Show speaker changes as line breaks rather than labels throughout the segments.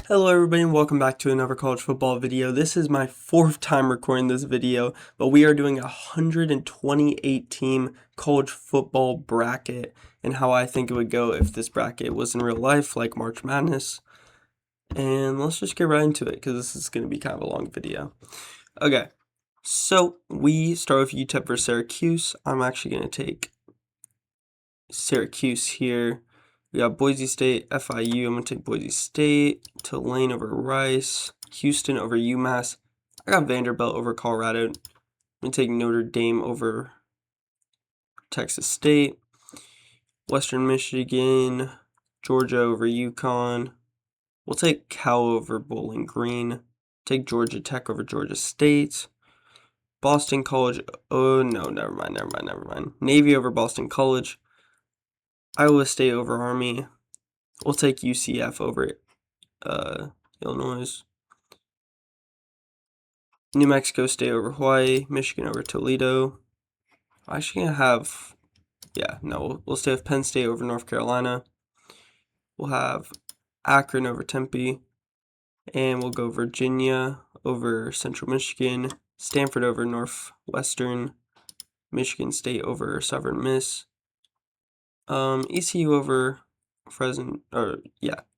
Hello everybody and welcome back to another college football video. This is my fourth time recording this video, but we are doing a 128 team college football bracket and how I think it would go if this bracket was in real life like March Madness. And let's just get right into it because this is going to be kind of a long video. Okay, so we start with UTEP versus Syracuse. I'm actually going to take Syracuse here. We got Boise State, FIU. I'm going to take Boise State, Tulane over Rice, Houston over UMass. I got Vanderbilt over Colorado. I'm going to take Notre Dame over Texas State, Western Michigan, Georgia over UConn. We'll take Cal over Bowling Green. Take Georgia Tech over Georgia State. Boston College. Oh, no, never mind. Navy over Boston College. Iowa State over Army. We'll take UCF over Illinois. New Mexico State over Hawaii. Michigan over Toledo. I'm actually going to have, we'll stay with Penn State over North Carolina. We'll have Akron over Tempe. And we'll go Virginia over Central Michigan. Stanford over Northwestern. Michigan State over Southern Miss. ECU over Fresno,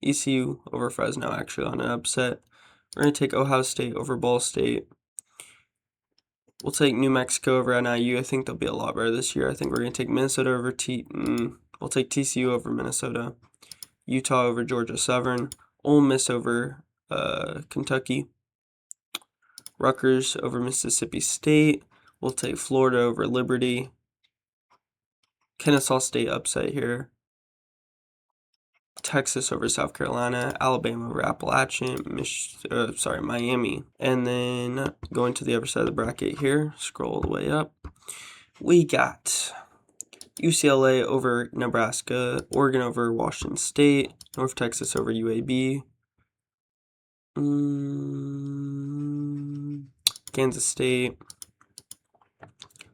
ECU over Fresno actually on an upset. We're going to take Ohio State over Ball State. We'll take New Mexico over NIU. I think they'll be a lot better this year. I think we're going to take Minnesota over we'll take TCU over Minnesota. Utah over Georgia Southern. Ole Miss over Kentucky. Rutgers over Mississippi State. We'll take Florida over Liberty. Kennesaw State upset here. Texas over South Carolina, Alabama over Appalachian, Miami. And then going to the other side of the bracket here, scroll all the way up, we got UCLA over Nebraska, Oregon over Washington State, North Texas over UAB, Kansas State.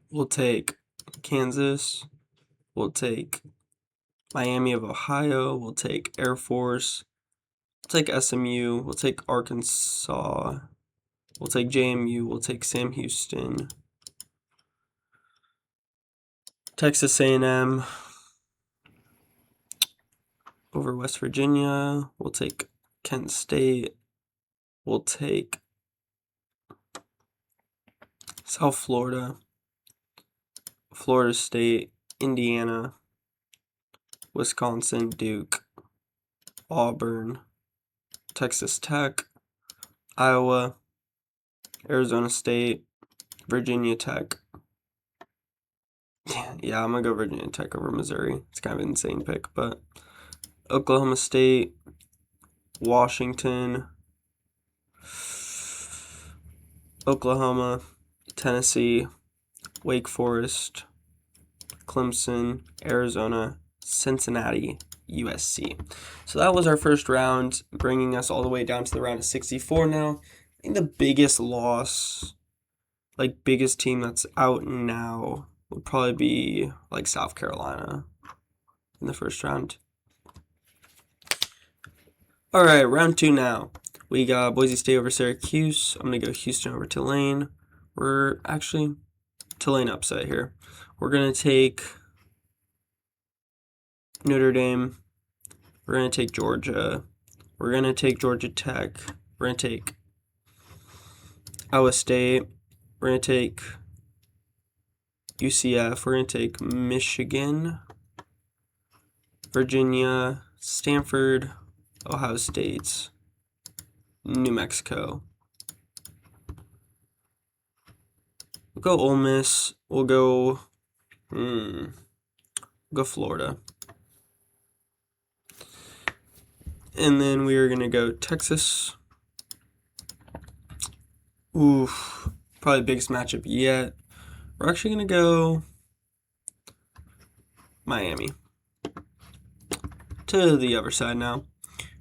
We'll take Kansas. We'll take Miami of Ohio. We'll take Air Force. We'll take SMU. We'll take Arkansas. We'll take JMU. We'll take Sam Houston. Texas A&M over West Virginia. We'll take Kent State. We'll take South Florida, Florida State, Indiana, Wisconsin, Duke, Auburn, Texas Tech, Iowa, Arizona State, Virginia Tech. Yeah, I'm going to go Virginia Tech over Missouri. It's kind of an insane pick, but Oklahoma State, Washington, Oklahoma, Tennessee, Wake Forest, Clemson, Arizona, Cincinnati, USC. So that was our first round, bringing us all the way down to the round of 64 now. I think the biggest loss, biggest team that's out now, would probably be like South Carolina in the first round. All right, round 2 now. We got Boise State over Syracuse. I'm going to go Houston over Tulane. We're actually Tulane upset here. We're going to take Notre Dame. We're going to take Georgia. We're going to take Georgia Tech. We're going to take Iowa State. We're going to take UCF. We're going to take Michigan, Virginia, Stanford, Ohio State, New Mexico. We'll go Ole Miss. We'll go Florida. And then we are going to go Texas. Oof. Probably the biggest matchup yet. We're actually going to go Miami. To the other side now.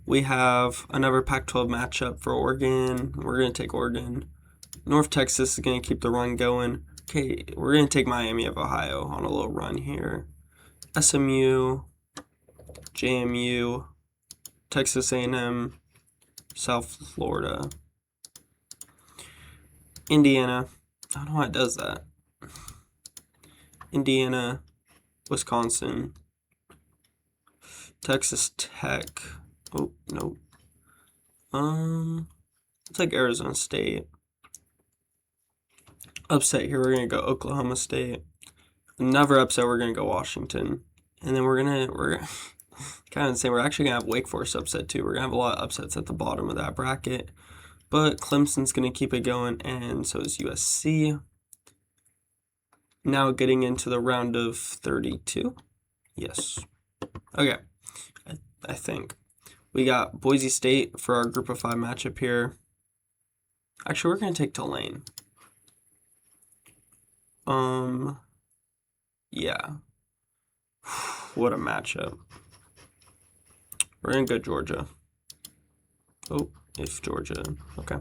We have another Pac-12 matchup for Oregon. We're going to take Oregon. North Texas is going to keep the run going. Okay, we're going to take Miami of Ohio on a little run here. SMU, JMU, Texas A&M, South Florida. Indiana. I don't know why it does that. Indiana, Wisconsin, Texas Tech. Oh, no. It's like Arizona State. Upset here, we're gonna go Oklahoma State. Another upset, we're gonna go Washington. And then we're kind of insane. We're actually gonna have Wake Forest upset too. We're gonna have a lot of upsets at the bottom of that bracket. But Clemson's gonna keep it going, and so is USC. Now getting into the round of 32. Yes. Okay. I think. We got Boise State for our group of 5 matchup here. Actually, we're going to take Tulane. Yeah. What a matchup. We're going to go Georgia. Oh, if Georgia. Okay.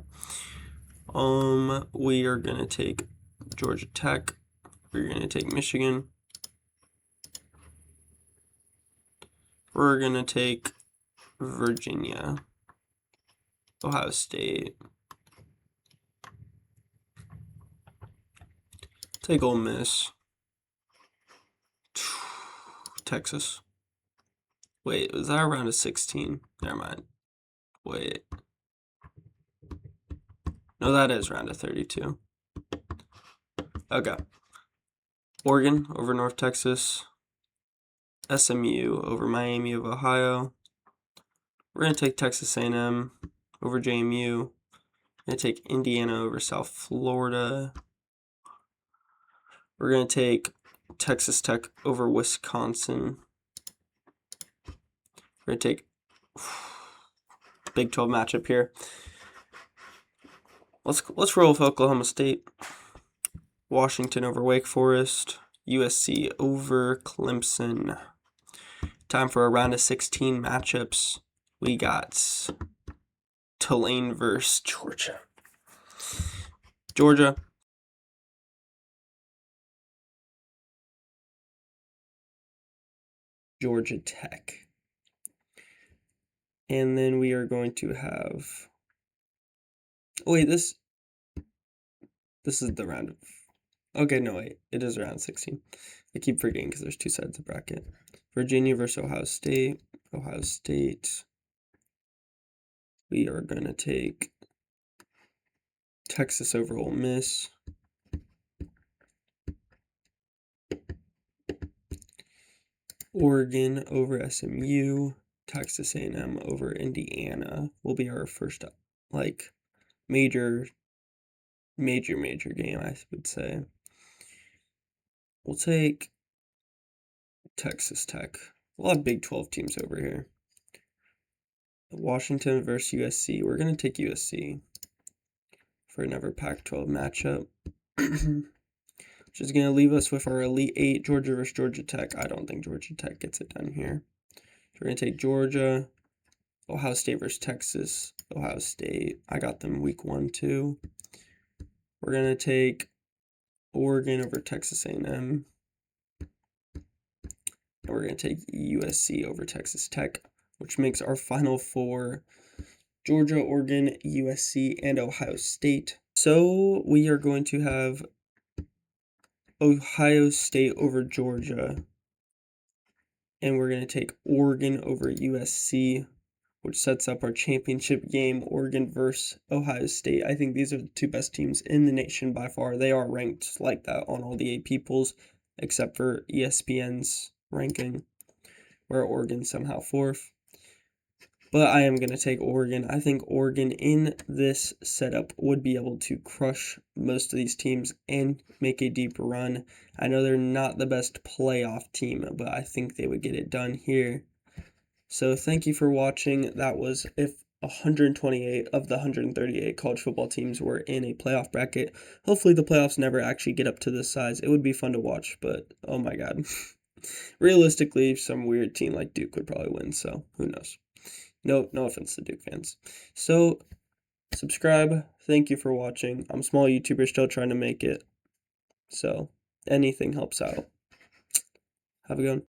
We are going to take Georgia Tech. We're going to take Michigan. We're going to take Virginia. Ohio State. Take Ole Miss. Texas. Wait, was that a round of 16? Never mind. Wait. No, that is round of 32. Okay. Oregon over North Texas. SMU over Miami of Ohio. We're going to take Texas A&M over JMU. We're going to take Indiana over South Florida. We're going to take Texas Tech over Wisconsin. We're going to take Big 12 matchup here. Let's roll with Oklahoma State. Washington over Wake Forest. USC over Clemson. Time for a round of 16 matchups. We got Tulane versus Georgia. Georgia Tech. And then we are going to have... Oh, wait, this is the round of... Okay, no, wait. It is round 16. I keep forgetting because there's 2 sides of the bracket. Virginia versus Ohio State. Ohio State. We are going to take Texas over Ole Miss. Oregon over SMU. Texas A&M over Indiana will be our first, like, major game, I would say. We'll take Texas Tech. A lot of Big 12 teams over here. Washington versus USC. We're going to take USC for another Pac-12 matchup. Which is going to leave us with our Elite 8, Georgia versus Georgia Tech. I don't think Georgia Tech gets it done here. So we're going to take Georgia. Ohio State versus Texas. Ohio State. I got them week 1, too. We're going to take Oregon over Texas A&M. And we're going to take USC over Texas Tech, which makes our final 4 Georgia, Oregon, USC, and Ohio State. So we are going to have Ohio State over Georgia. And we're going to take Oregon over USC, which sets up our championship game, Oregon versus Ohio State. I think these are the 2 best teams in the nation by far. They are ranked like that on all the AP polls, except for ESPN's ranking, where Oregon's somehow 4th. But I am going to take Oregon. I think Oregon in this setup would be able to crush most of these teams and make a deep run. I know they're not the best playoff team, but I think they would get it done here. So thank you for watching. That was if 128 of the 138 college football teams were in a playoff bracket. Hopefully the playoffs never actually get up to this size. It would be fun to watch, but oh my god. Realistically, some weird team like Duke would probably win, so who knows. No offense to Duke fans. So, subscribe. Thank you for watching. I'm a small YouTuber still trying to make it. So, anything helps out. Have a good one.